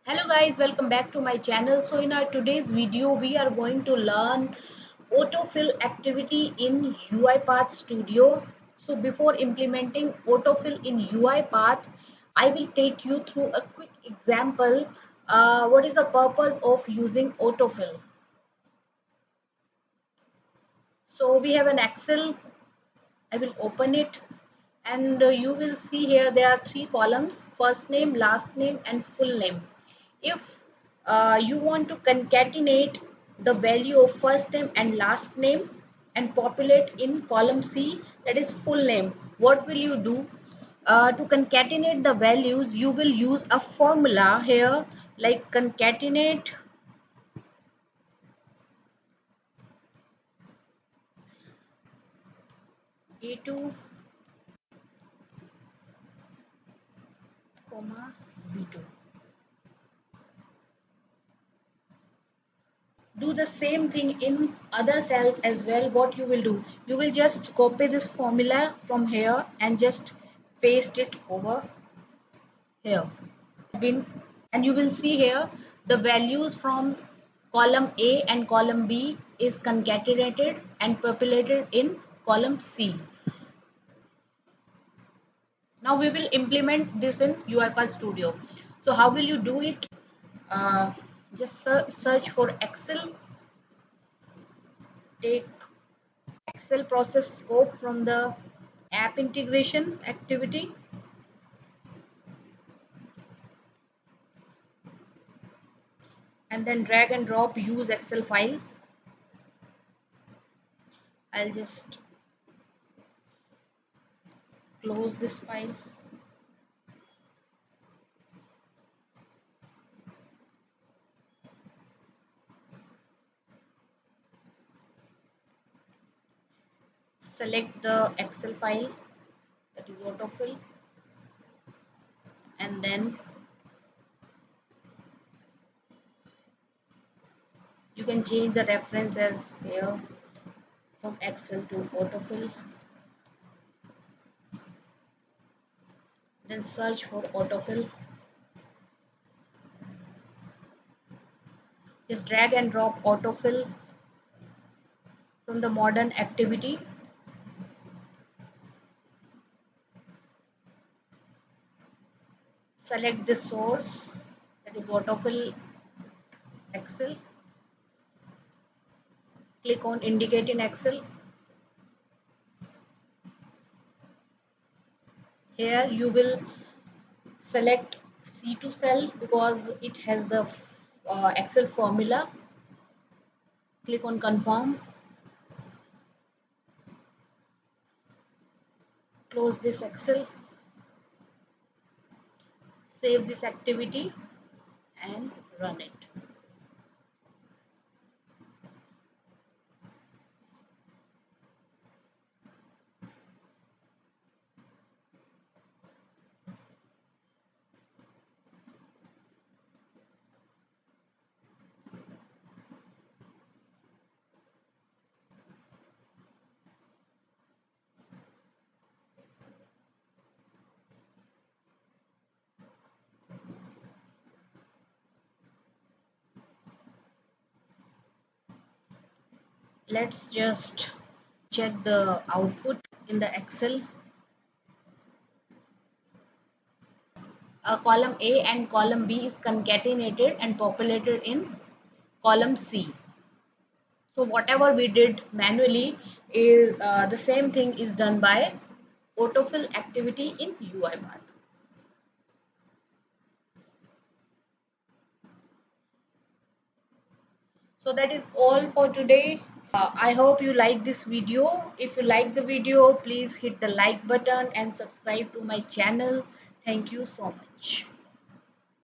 Hello guys, welcome back to my channel. So in our today's video we are going to learn autofill activity in UiPath Studio. So before implementing autofill in UiPath, I will take you through a quick example. What is the purpose of using autofill? So we have an Excel. I will open it and you will see here there are three columns: first name, last name and full name. If you want to concatenate the value of first name and last name and populate in column C, that is full name, what will you do? To concatenate the values, you will use a formula here like concatenate A2 comma B2. Do the same thing in other cells as well. What you will do, you will just copy this formula from here and just paste it over here. Been and you will see here the values from column A and column B is concatenated and populated in column C. Now we will implement this in UiPath Studio. So how will you do it? Just search for Excel. Take Excel process scope from the app integration activity. And then drag and drop use Excel file. I'll just close this file. Select the Excel file, that is AutoFill, and then you can change the reference as here from Excel to AutoFill. Then search for AutoFill. Just drag and drop AutoFill from the modern activity. Select the source, that is AutoFill Excel. Click on indicate in Excel. Here you will select C2 cell because it has the Excel formula. Click on confirm. Close this Excel. Save this activity and run it. Let's just check the output in the Excel. Column A and column B is concatenated and populated in column C. So whatever we did manually is the same thing is done by autofill activity in UiPath. So that is all for today. I hope you like this video. If you like the video, please hit the like button and subscribe to my channel. Thank you so much.